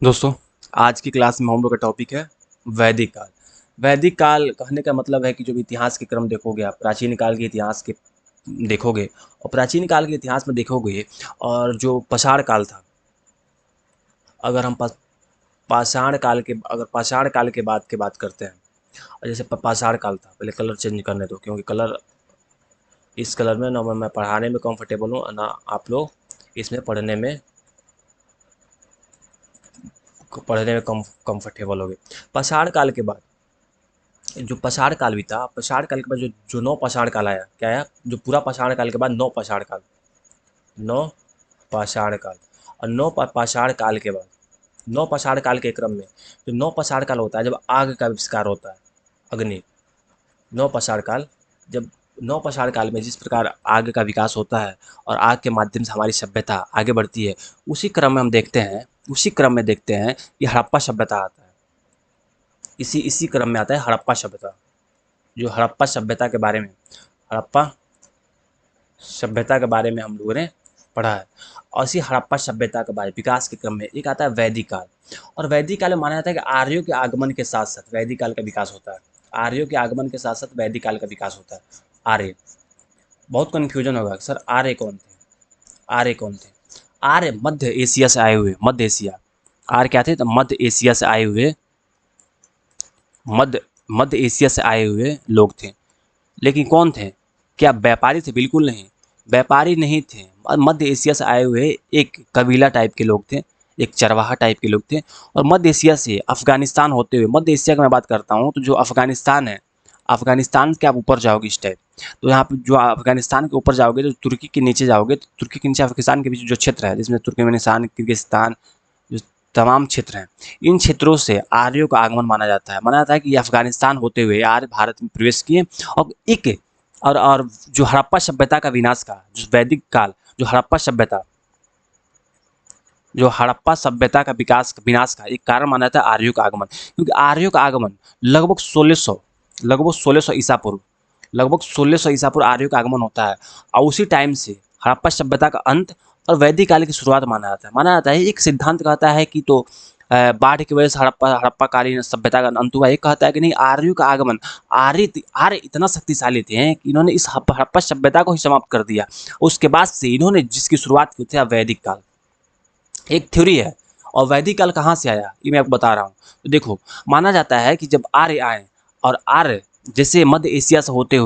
दोस्तों, आज की क्लास में हम लोग का टॉपिक है वैदिक काल। वैदिक काल कहने का मतलब है कि जो भी इतिहास के क्रम देखोगे आप, प्राचीन काल के इतिहास के देखोगे और प्राचीन काल के इतिहास में देखोगे और जो पाषाण काल था, अगर हम पाषाण काल के बाद बात करते हैं और जैसे पाषाण काल था, पहले कलर चेंज करने दो क्योंकि कलर इस कलर में ना मैं पढ़ाने में कंफर्टेबल हूँ ना आप लोग इसमें पढ़ने में कंफर्टेबल हो गए। पाषाण काल के बाद जो पाषाण काल भी था, पाषाण काल के बाद जो जो नौ पाषाण काल आया, क्या आया? जो पूरा पाषाण काल के बाद नौ पाषाण काल और पाषाण काल के बाद नौ पाषाण काल के क्रम में जो नौ पाषाण काल होता है, जब आग का आविष्कार होता है, अग्नि। नौ पाषाण काल, जब नौ पाषाण काल में जिस प्रकार आग का विकास होता है और आग के माध्यम से हमारी सभ्यता आगे बढ़ती है, उसी क्रम में देखते हैं कि हड़प्पा सभ्यता आता है। इसी क्रम में आता है हड़प्पा सभ्यता। जो हड़प्पा सभ्यता के बारे में हम लोगों ने पढ़ा है। और इसी हड़प्पा सभ्यता के बारे विकास के क्रम में एक आता है वैदिक काल। और वैदिक काल में माना जाता है कि आर्यों के आगमन के साथ साथ वैदिक काल का विकास होता है। आर्यों के आगमन के साथ साथ वैदिक काल का विकास होता है। आर्य, बहुत कन्फ्यूजन होगा सर, आर्य कौन थे? आर्य कौन थे? आर्य मध्य एशिया से आए हुए, मध्य एशिया। आर्य क्या थे? तो मध्य एशिया से आए हुए, मध्य एशिया से आए हुए लोग थे। लेकिन कौन थे? क्या व्यापारी थे? बिल्कुल नहीं, व्यापारी नहीं थे। मध्य एशिया से आए हुए एक कबीला टाइप के लोग थे, एक चरवाहा टाइप के लोग थे। और मध्य एशिया से अफगानिस्तान होते हुए, मध्य एशिया का मैं बात करता हूँ, तो जो अफगानिस्तान है, अफगानिस्तान के आप ऊपर जाओगे इस टाइप, तो यहाँ पे जो अफगानिस्तान के ऊपर जाओगे तो तुर्की के नीचे जाओगे, तो तुर्की के नीचे अफगानिस्तान के बीच जो क्षेत्र है, जिसमें तुर्कमेनिस्तान, किर्गिस्तान, जो तमाम क्षेत्र हैं, इन क्षेत्रों से आर्यों का आगमन माना जाता है। माना जाता है कि अफगानिस्तान होते हुए आर्य भारत में प्रवेश किए और एक और जो हड़प्पा सभ्यता का विनाश का, जो वैदिक काल, जो हड़प्पा सभ्यता का विनाश का एक कारण माना जाता है आर्यों का आगमन। क्योंकि आर्यों का आगमन लगभग 1600 ईसा पूर्व, आर्यों का आगमन होता है। और उसी टाइम से हड़प्पा सभ्यता का अंत और वैदिक काल की शुरुआत माना जाता है। एक सिद्धांत कहता है कि तो बाढ़ की वजह से हड़प्पाकालीन सभ्यता का अंत हुआ। एक कहता है कि नहीं, आर्यों का आगमन, आर्य इतना शक्तिशाली थे कि इन्होंने इस हड़प्पा सभ्यता को ही समाप्त कर दिया। उसके बाद से इन्होंने जिसकी शुरुआत की थी वैदिक काल। एक थ्योरी है। और वैदिक काल कहाँ से आया ये मैं आपको बता रहा हूँ। तो देखो, माना जाता है कि जब आर्य आए और आर्य जैसे मध्य एशिया से होते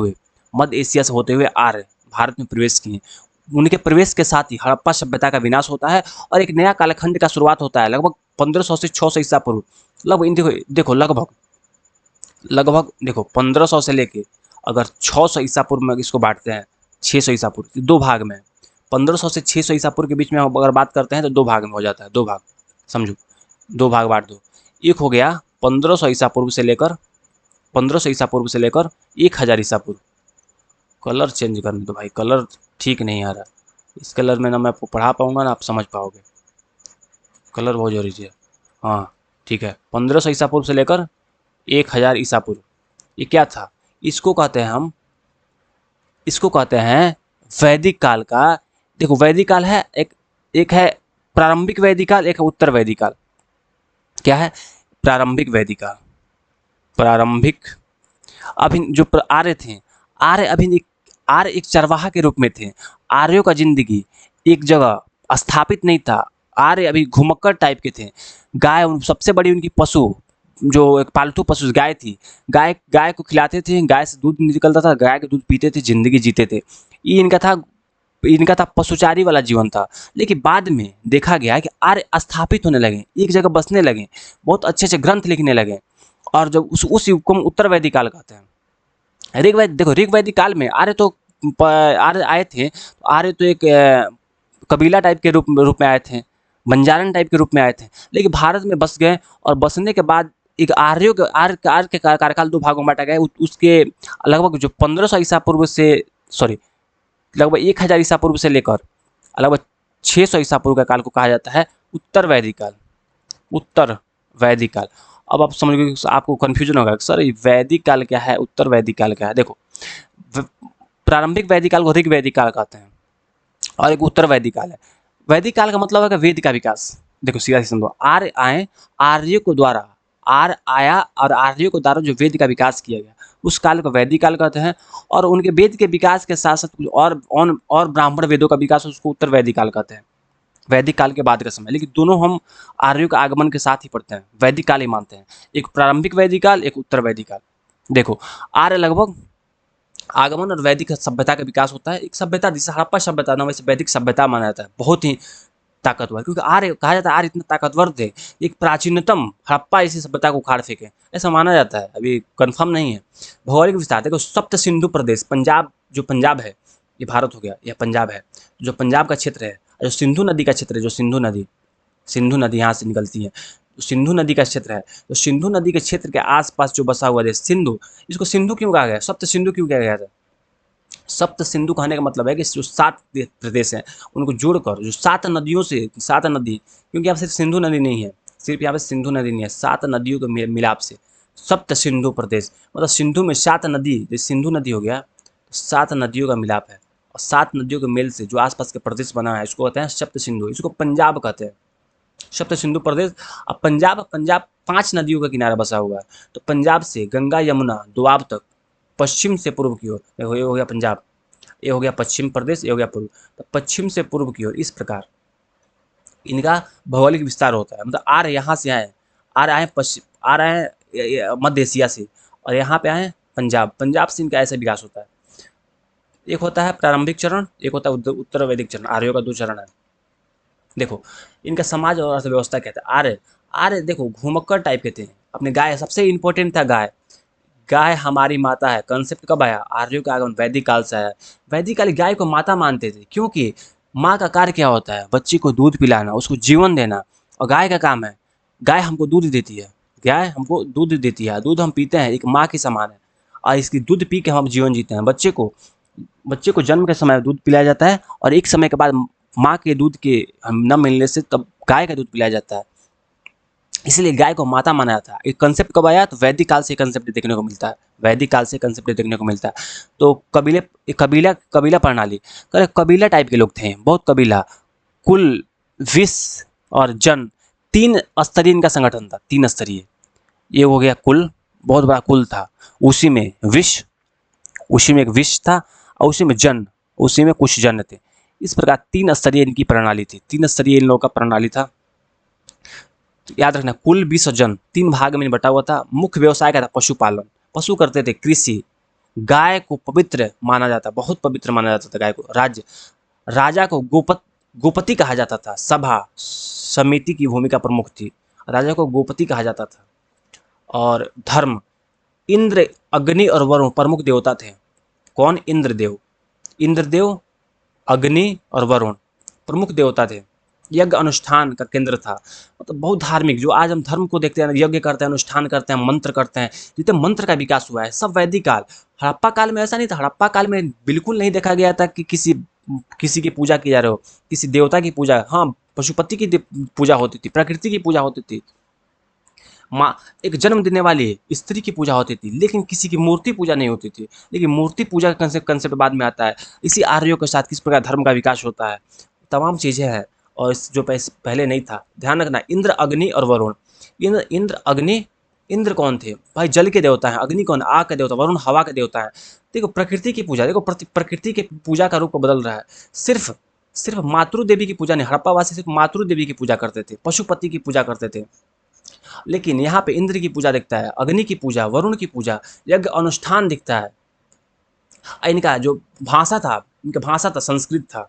हुए आर्य भारत में प्रवेश किए, उनके प्रवेश के साथ ही हड़प्पा सभ्यता का विनाश होता है और एक नया कालखंड का शुरुआत होता है, लगभग 1500 से 600 ईसा पूर्व। लगभग देखो 1500 से लेके अगर 600 ईसा पूर्व में इसको बांटते हैं, 600 ईसा पूर्व दो भाग में, 1500 से 600 ईसा पूर्व के बीच में अगर बात करते हैं तो दो भाग में हो जाता है। दो भाग समझो, दो भाग बांट दो। एक हो गया 1500 ईसा पूर्व से लेकर 1000 ईसा पूर्व। कलर चेंज करने दो भाई, कलर ठीक नहीं आ रहा। इस कलर में ना मैं आपको पढ़ा पाऊंगा ना आप समझ पाओगे, कलर बहुत जरूरी है। हाँ ठीक है, 1500 ईसा पूर्व से लेकर 1000 ईसा पूर्व, ये क्या था? इसको कहते हैं वैदिक काल का। देखो, वैदिक काल है एक है प्रारंभिक वैदिक काल, एक है उत्तर वैदिक काल। क्या है? प्रारंभिक वैदिक काल। प्रारंभिक, अभी जो आर्य थे, आर्य एक चरवाहा के रूप में थे। आर्यों का जिंदगी एक जगह स्थापित नहीं था। आर्य अभी घुमक्कड़ टाइप के थे। गाय सबसे बड़ी उनकी पशु, जो एक पालतू पशु गाय थी, गाय को खिलाते थे, गाय से दूध निकलता था, गाय के दूध पीते थे, जिंदगी जीते थे। ये इनका था पशुचारी वाला जीवन था। लेकिन बाद में देखा गया कि आर्य स्थापित होने लगे, एक जगह बसने लगे, बहुत अच्छे अच्छे ग्रंथ लिखने लगे। और जब उस युग को हम उत्तर वैदिक काल कहते हैं। ऋग वैदिक काल में आर्य आए थे। आर्य तो एक कबीला टाइप के रूप में आए थे, बंजारन टाइप के रूप में आए थे, लेकिन भारत में बस गए। और बसने के बाद एक आर्य के कार्यकाल दो भागों में बांटा गया। उसके लगभग जो 1500 ईसा पूर्व से, सॉरी, लगभग 1000 ईसा पूर्व से लेकर लगभग 600 ईसा पूर्व का काल को कहा जाता है उत्तर वैदिक काल। उत्तर वैदिक काल। अब आप समझोगे, आपको कन्फ्यूजन होगा सर ये वैदिक काल क्या है, उत्तर वैदिक काल क्या है। देखो, प्रारंभिक वैदिक काल को ऋग वैदिक काल कहते हैं और एक उत्तर वैदिक काल है। वैदिक काल का मतलब है कि वेद का विकास। देखो सीधा सी समझो, आर्य आए, आर्यों को द्वारा, आर्य आया और आर्यों को द्वारा जो वेद का विकास किया गया उस काल को वैदिक काल कहते हैं। और उनके वेद के विकास के साथ साथ कुछ और ब्राह्मण वेदों का विकास उसको उत्तर वैदिक काल कहते हैं, वैदिक काल के बाद का समय। लेकिन दोनों हम आर्यों के आगमन के साथ ही पढ़ते हैं, वैदिक काल ही मानते हैं। एक प्रारंभिक वैदिक काल, एक उत्तर वैदिक काल। देखो आर्य लगभग आगमन और वैदिक सभ्यता का विकास होता है। एक सभ्यता जिसे हड़प्पा सभ्यता ना वैसे वैदिक सभ्यता माना जाता है, बहुत ही ताकतवर, क्योंकि आर्य कहा जाता है आर्य इतने ताकतवर थे, एक प्राचीनतम हड़प्पा इसी सभ्यता को उखाड़ फेंके, ऐसा माना जाता है, अभी कंफर्म नहीं है। भौगोलिक विस्तार देखो, सप्त सिंधु प्रदेश, पंजाब, जो पंजाब है ये भारत हो गया, यह पंजाब है, जो पंजाब का क्षेत्र है, जो सिंधु नदी का क्षेत्र है, जो सिंधु नदी यहाँ से निकलती है, तो सिंधु नदी का क्षेत्र है, तो सिंधु नदी के क्षेत्र के आसपास जो बसा हुआ देश सिंधु, इसको सिंधु क्यों कहा गया, सप्त सिंधु क्यों कहा गया था? सप्त सिंधु कहने का मतलब है कि जो 7 प्रदेश हैं उनको जोड़कर, जो 7 नदियों से, 7 नदी, क्योंकि यहाँ सिर्फ सिंधु नदी नहीं है, सिर्फ यहाँ पे सिंधु नदी नहीं है, 7 नदियों के मिलाप से सप्त सिंधु प्रदेश, मतलब सिंधु में 7 नदी, जैसे सिंधु नदी हो गया, 7 नदियों का मिलाप है, और 7 नदियों के मेल से जो आसपास के प्रदेश बना है इसको कहते हैं सप्त सिंधु, इसको पंजाब कहते हैं, सप्त सिंधु प्रदेश। अब पंजाब 5 नदियों का किनारा बसा हुआ है, तो पंजाब से गंगा यमुना दोआब तक, पश्चिम से पूर्व की ओर, देखो ये हो गया पंजाब, ये हो गया पश्चिम प्रदेश, ये हो गया पूर्व, तो पश्चिम से पूर्व की ओर इस प्रकार इनका भौगोलिक विस्तार होता है। मतलब आर्य यहाँ से आए, आर्य आए पश्चिम, आर्य आए मध्य एशिया से, और यहाँ पे आए पंजाब, पंजाब से इनका ऐसा विकास होता है। एक होता है प्रारंभिक चरण, एक होता है उत्तर वैदिक चरण, आर्यों का 2 चरण है। देखो इनका समाज और अर्थव्यवस्था कहते हैं। आर्य, आर्य देखो घुमक्कड़ टाइप के थे, अपने गाय, सबसे इंपॉर्टेंट था गाय, गाय हमारी माता है, कंसेप्ट कब आया, आर्यों का आगमन वैदिक काल से आया। वैदिक काल गाय को माता मानते थे, क्योंकि माँ का कार्य क्या होता है, बच्ची को दूध पिलाना, उसको जीवन देना, और गाय का काम है, गाय हमको दूध देती है, गाय हमको दूध देती है, दूध हम पीते हैं, एक माँ के समान है, और इसकी दूध पी के हम जीवन जीते हैं। बच्चे को जन्म के समय दूध पिलाया जाता है, और एक समय के बाद माँ के दूध के न मिलने से तब गाय का दूध पिलाया जाता है, इसलिए गाय को माता माना जाता है। एक कंसेप्ट कब आया, तो वैदिक काल से कंसेप्ट देखने को मिलता है, वैदिक काल से कंसेप्ट देखने को मिलता है। तो कबीला प्रणाली, कबीला टाइप के लोग थे, बहुत कबीला, कुल, विष और जन, 3 स्तरीय इनका संगठन था, 3 स्तरीय। ये हो गया कुल, बहुत बड़ा कुल था, उसी में विष, उसी में एक विष था, और उसी में जन, उसी में कुछ जन थे। इस प्रकार 3 स्तरीय इनकी प्रणाली थी, 3 स्तरीय इन लोगों का प्रणाली था। तो याद रखना, कुल 20 जन 3 भाग में बटा हुआ था। मुख्य व्यवसाय क्या था, पशुपालन, पशु करते थे, कृषि, गाय को पवित्र माना जाता, बहुत पवित्र माना जाता था गाय को। राज्य, राजा को गोपति कहा जाता था, सभा समिति की भूमिका प्रमुख थी, राजा को गोपति कहा जाता था। और धर्म, इंद्र, अग्नि और वरुण प्रमुख देवता थे। कौन, इंद्रदेव, इंद्रदेव, अग्नि और वरुण प्रमुख देवता थे। यज्ञ अनुष्ठान का केंद्र था, मतलब बहुत धार्मिक, जो आज हम धर्म को देखते हैं, यज्ञ करते हैं, अनुष्ठान करते हैं, मंत्र करते हैं, जितने मंत्र का विकास हुआ है सब वैदिक काल। हड़प्पा काल में ऐसा नहीं था, हड़प्पा काल में बिल्कुल नहीं देखा गया था कि किसी की पूजा की जा रही हो, किसी देवता की पूजा, हाँ पशुपति की पूजा होती थी, प्रकृति की पूजा होती थी, माँ एक जन्म देने वाली स्त्री की पूजा होती थी, लेकिन किसी की मूर्ति पूजा नहीं होती थी। लेकिन मूर्ति पूजा का कंसेप्ट बाद में आता है। इसी आर्यों के साथ किस प्रकार धर्म का विकास होता है, तमाम चीज़ें हैं, और जो पहले नहीं था। ध्यान रखना, इंद्र, अग्नि और वरुण, इंद्र अग्नि, इंद्र कौन थे भाई, जल के देवता हैं, अग्नि कौन, आग के देवता, वरुण हवा के देवता है। देखो प्रकृति की पूजा, देखो प्रकृति के पूजा का रूप बदल रहा है। सिर्फ मातृ देवी की पूजा नहीं, हड़प्पा वासी सिर्फ मातृ देवी की पूजा करते थे, पशुपति की पूजा करते थे, लेकिन यहाँ पे इंद्र की पूजा दिखता है, अग्नि की पूजा, वरुण की पूजा, यज्ञ अनुष्ठान दिखता है। इनका जो भाषा था, इनका भाषा था संस्कृत था,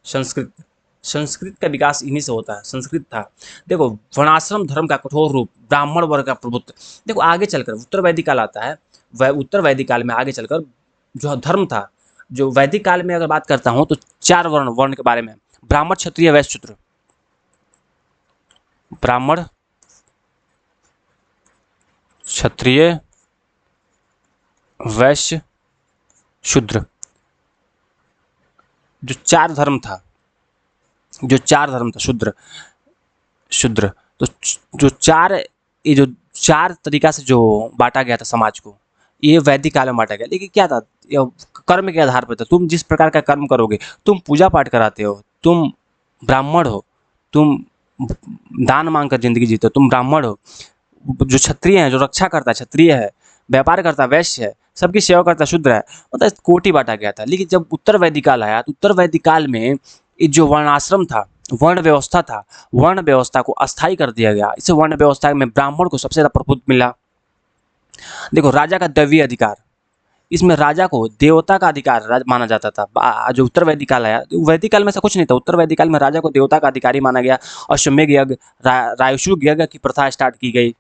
संस्कृत का विकास इन्हीं से होता है, संस्कृत था। देखो वर्णाश्रम धर्म का कठोर रूप, ब्राह्मण वर्ग का प्रभुत्व। देखो आगे चलकर उत्तर वैदिक काल आता है, उत्तर वैदिक काल में आगे चलकर जो धर्म था, जो वैदिक काल में अगर बात करता हूँ तो 4 वर्ण के बारे में, ब्राह्मण, क्षत्रिय, वैश्य, शूद्र। ब्राह्मण, क्षत्रिय, वैश्य, शूद्र, जो 4 धर्म था, शूद्र, तो जो 4 तरीका से जो बांटा गया था समाज को, ये वैदिक काल में बांटा गया। लेकिन क्या था, कर्म के आधार पर था, तुम जिस प्रकार का कर्म करोगे, तुम पूजा पाठ कराते हो, तुम ब्राह्मण हो, तुम दान मांग कर जिंदगी जीते हो, तुम ब्राह्मण हो। जो क्षत्रिय है, जो रक्षा करता है क्षत्रिय है, व्यापार करता है वैश्य है, सबकी सेवा करता है शूद्र है, मतलब कोटि बांटा गया था। लेकिन जब उत्तर वैदिक काल आया तो उत्तर वैदिक काल में ये जो वर्णाश्रम था, वर्ण व्यवस्था था, वर्ण व्यवस्था को अस्थायी कर दिया गया। इस वर्ण व्यवस्था में ब्राह्मण को सबसे ज्यादा प्रभुत्व मिला। देखो राजा का दैवीय अधिकार, इसमें राजा को देवता का अधिकार माना जाता था। जो उत्तर वैदिक काल आया, वैदिक काल में ऐसा कुछ नहीं था। उत्तर वैदिक काल में राजा को देवता का अधिकारी माना गया। अश्वमेध यज्ञ, रायुषुग यज्ञ की प्रथा स्टार्ट की गई।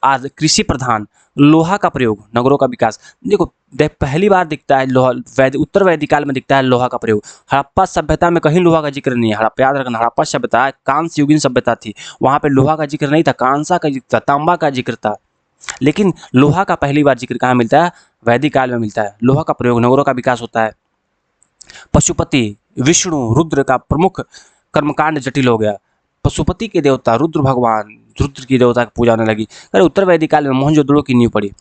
आज कृषि प्रधान, लोहा का प्रयोग, नगरों का विकास। देखो पहली बार दिखता है लोहा, उत्तर वैदिक काल में दिखता है लोहा का प्रयोग। हड़प्पा सभ्यता में कहीं लोहा का जिक्र नहीं है। हड़प्पा, याद रखना, हड़प्पा सभ्यता कांस्य युगीन सभ्यता थी, वहां पे लोहा का जिक्र नहीं था, कांसा का जिक्र था, तांबा का जिक्र था। लेकिन लोहा का पहली बार जिक्र कहाँ मिलता है? वैदिक काल में मिलता है। लोहा का प्रयोग, नगरों का विकास होता है। पशुपति, विष्णु, रुद्र का प्रमुख कर्मकांड जटिल हो गया। पशुपति के देवता रुद्र भगवान, रुद्र की देवता की पूजा होने लगी। अरे उत्तर वैदिक काल में मोहनजोदड़ो की नींव पड़ी।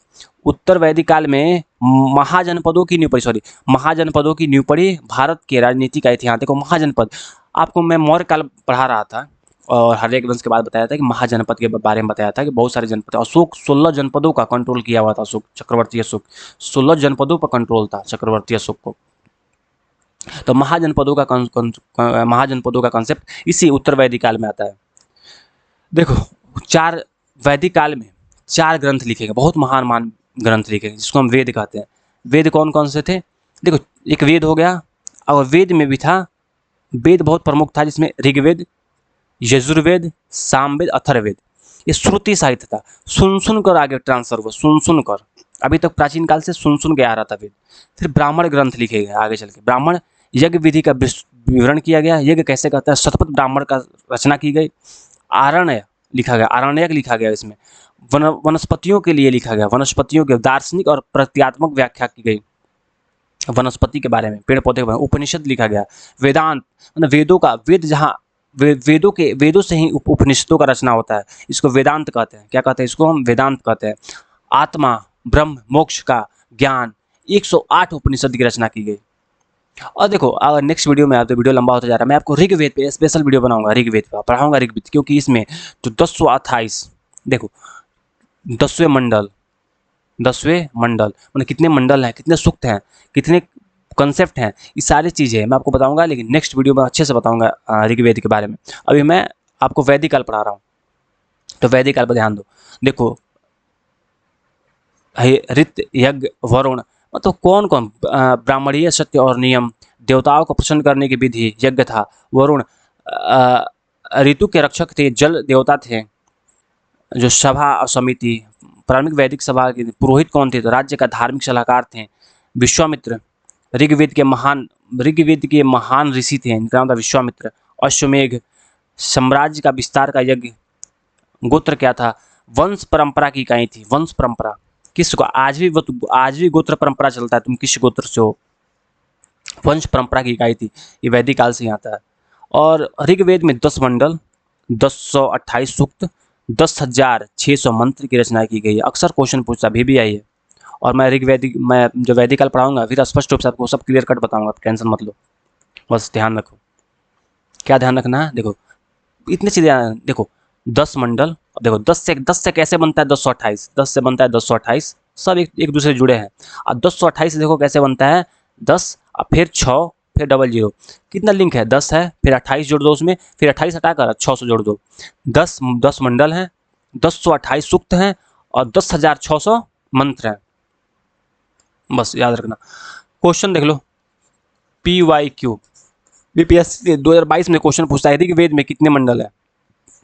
उत्तर वैदिक काल में महाजनपदों की नींव पड़ी, महाजनपदों की नींव पड़ी। भारत के राजनीति का इतिहास देखो। महाजनपद, आपको मैं मौर्य काल पढ़ा रहा था और हर्यक वंश के बाद बताया था कि महाजनपद के बारे में बताया था कि बहुत सारे जनपद। अशोक 16 जनपदों का कंट्रोल किया हुआ था। अशोक, चक्रवर्ती अशोक 16 जनपदों पर कंट्रोल था चक्रवर्ती अशोक को। तो महाजनपदों का कॉन्सेप्ट इसी उत्तर वैदिक काल में आता है। देखो वैदिक काल में 4 ग्रंथ लिखे गए, बहुत महान ग्रंथ लिखे गए, जिसको हम वेद कहते हैं। वेद कौन कौन से थे? देखो एक वेद हो गया, और वेद में भी था, वेद बहुत प्रमुख था, जिसमें ऋग्वेद, यजुर्वेद, सामवेद, अथर्ववेद। ये श्रुति साहित्य था, सुन कर आगे ट्रांसफर हुआ, सुन कर। अभी तक प्राचीन काल से सुन के आ रहा था वेद। फिर ब्राह्मण ग्रंथ लिखे गए आगे चल के। ब्राह्मण यज्ञ विधि का विवरण किया गया, यज्ञ कैसे करता है, शतपथ ब्राह्मण का रचना की गई। आरण्य लिखा गया, आरण्यक लिखा गया। इसमें वनस्पतियों के लिए लिखा गया, वनस्पतियों के दार्शनिक और प्रत्यात्मक व्याख्या की गई, वनस्पति के बारे में, पेड़ पौधे के बारे में। उपनिषद लिखा गया, वेदांत, मतलब वेदों का, वेद जहाँ वेदों से ही उपनिषदों का रचना होता है, इसको वेदांत कहते हैं। क्या कहते हैं इसको? हम वेदांत कहते हैं। आत्मा, ब्रह्म, मोक्ष का ज्ञान, 108 उपनिषद की रचना की गई। और देखो अगर नेक्स्ट वीडियो में, आप तो वीडियो लंबा होता जा रहा है, मैं आपको ऋग्वेद पे स्पेशल वीडियो बनाऊंगा, ऋग्वेद पे पढ़ाऊंगा ऋग्वेद, क्योंकि इसमें जो 1028, देखो 10वें मंडल मतलब कितने मंडल हैं, कितने सूक्त हैं, कितने कॉन्सेप्ट हैं, ये सारी चीज़ें मैं आपको बताऊंगा, लेकिन नेक्स्ट वीडियो में अच्छे से बताऊंगा ऋग्वेद के बारे में। अभी मैं आपको वैदिक काल पढ़ा रहा हूँ, तो वैदिक काल पर ध्यान दो। देखो ऋत, यज्ञ, वरुण, मतलब कौन कौन? ब्राह्मणीय सत्य और नियम, देवताओं को प्रसन्न करने की विधि, यज्ञ था। वरुण ऋतु के रक्षक थे, जल देवता थे। जो सभा और समिति, प्रारंभिक वैदिक सभा के पुरोहित कौन थे? तो राज्य का धार्मिक सलाहकार थे विश्वामित्र। ऋग्वेद के महान ऋषि थे, इनका नाम था विश्वामित्र। अश्वमेघ, साम्राज्य का विस्तार का यज्ञ। गोत्र क्या था? वंश परंपरा की इकाई थी, वंश परंपरा। किसको? आज भी गोत्र परंपरा चलता है, तुम किस गोत्र से हो, वंश परंपरा की इकाई थी। ये वैदिक काल से ही आता है। और ऋग्वेद में 10 मंडल, 1028 सूक्त, 10,600 मंत्र की रचना की गई है। अक्सर क्वेश्चन पूछता भी आई है। और मैं जो वैदिक काल पढ़ाऊंगा फिर स्पष्ट रूप से आपको सब क्लियर कट बताऊंगा, टेंशन मत लो, बस ध्यान रखो। क्या ध्यान रखना है? देखो इतनी चीज़ें, देखो 10 मंडल, देखो 10 से कैसे बनता है 1028, 10 से बनता है 1028, सब एक दूसरे से जुड़े हैं। और 1028 देखो कैसे बनता है, 10 फिर 6 फिर 00, कितना लिंक है? 10 है, फिर 28 जोड़ दो उसमें, फिर 28 हटाकर 600 जोड़ दो। 10 मंडल हैं, 1028 सूक्त हैं, और 10,600 मंत्र हैं। बस याद रखना। क्वेश्चन देख लो, PYQ बीपीएससी 2022 में क्वेश्चन पूछता है ऋग्वेद में कितने मंडल है?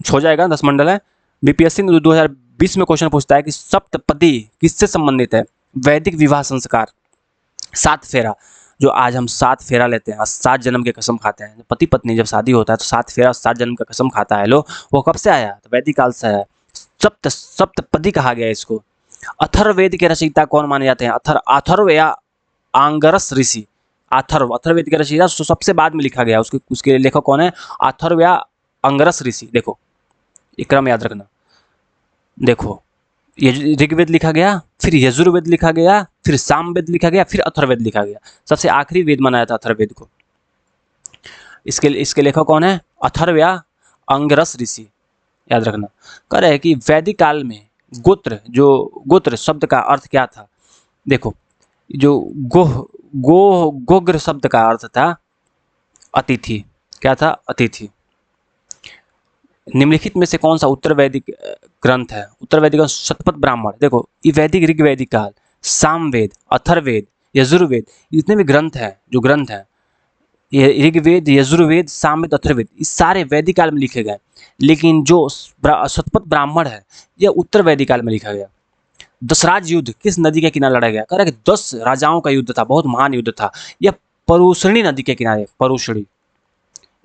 हो जाएगा 10 मंडल है। बीपीएससी ने 2020 में क्वेश्चन पूछता है कि सप्तपदी किससे संबंधित है? वैदिक विवाह संस्कार, 7 फेरा, जो आज हम 7 फेरा लेते हैं, 7 जन्म की कसम खाते हैं। पति पत्नी जब शादी होता है तो 7 फेरा, 7 जन्म का कसम खाता है लोग, वो कब से आया? तो वैदिक काल से आया। सप्तपदी कहा गया इसको। अथर्ववेद के रचयिता कौन माने जाते हैं? अथर्व या आंगरस ऋषि। अथर्ववेद के रचयिता सबसे बाद में लिखा गया, उसके लेखक कौन है? अथर्व या अंगरस ऋषि। देखो ये क्रम याद रखना। देखो ऋग्वेद लिखा गया, फिर यजुर्वेद लिखा गया, फिर सामवेद लिखा गया, फिर अथर्ववेद लिखा गया। सबसे आखिरी वेद मनाया था अथर्ववेद को। इसके लेखक कौन है? अथर्व या अंगिरस ऋषि, याद रखना। कह रहे हैं कि वैदिक काल में गोत्र शब्द का अर्थ क्या था। देखो, जो गोग्र शब्द का अर्थ था अतिथि। क्या था? अतिथि। निम्नलिखित में से कौन सा उत्तर वैदिक ग्रंथ है? उत्तर वैदिक शतपथ ब्राह्मण। देखो, ये वैदिक ऋग वैदिक काल, सामवेद, अथर्ववेद, यजुर्वेद, इतने भी ग्रंथ हैं, जो ग्रंथ हैं, ये ऋग्वेद, यजुर्वेद, सामवेद, अथर्ववेद, ये सारे वैदिक काल में लिखे गए। लेकिन जो शतपथ ब्राह्मण है, यह उत्तर वैदिक काल में लिखा गया। दशराज युद्ध किस नदी के किनारे लड़ा गया? कह रहा है कि 10 राजाओं का युद्ध था, बहुत महान युद्ध था। यह परुष्णी नदी के किनारे, परुष्णी,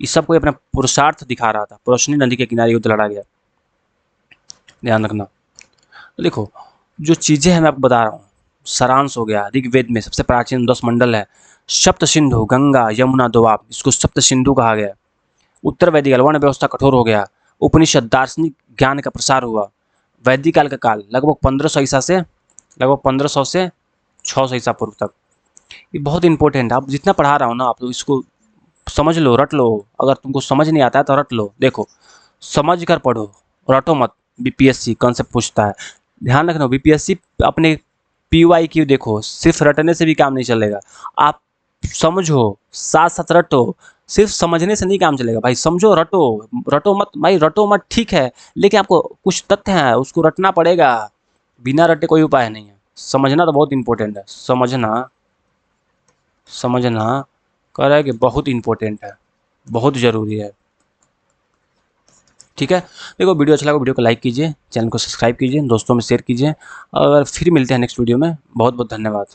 इस सब को अपना पुरुषार्थ दिखा रहा था। परुष्णी नदी के किनारे युद्ध लड़ा गया, ध्यान रखना। तो देखो, जो चीजें हैं मैं आपको बता रहा हूँ, सारांश हो गया। ऋग्वेद में सबसे प्राचीन 10 मंडल है। सप्त सिंधु, गंगा, यमुना, दोआब, इसको सप्त सिंधु कहा गया। उत्तर वैदिक काल, वर्ण व्यवस्था कठोर हो गया। उपनिषद, दार्शनिक ज्ञान का प्रसार हुआ। वैदिक काल का काल लगभग 1500 ईसा से लगभग 1500 से 600 ईसा पूर्व तक। ये बहुत इंपॉर्टेंट है। आप जितना पढ़ा रहा हूँ ना, आप लोग इसको समझ लो, रट लो। अगर तुमको समझ नहीं आता है तो रट लो। देखो, समझ कर पढ़ो, रटो मत। बीपीएससी कंसेप्ट पूछता है, ध्यान रखना। बीपीएससी अपने PYQ देखो, सिर्फ रटने से भी काम नहीं चलेगा। आप समझो, साथ साथ रटो। सिर्फ समझने से नहीं काम चलेगा भाई, समझो, रटो। रटो मत भाई, रटो मत ठीक है, लेकिन आपको कुछ तथ्य हैं, उसको रटना पड़ेगा। बिना रटे कोई उपाय नहीं है। समझना तो बहुत इंपॉर्टेंट है। समझना कह रहा है कि बहुत इंपॉर्टेंट है, बहुत ज़रूरी है। ठीक है, देखो, वीडियो अच्छा लगा वीडियो को लाइक कीजिए, चैनल को सब्सक्राइब कीजिए, दोस्तों में शेयर कीजिए। और फिर मिलते हैं नेक्स्ट वीडियो में। बहुत बहुत धन्यवाद।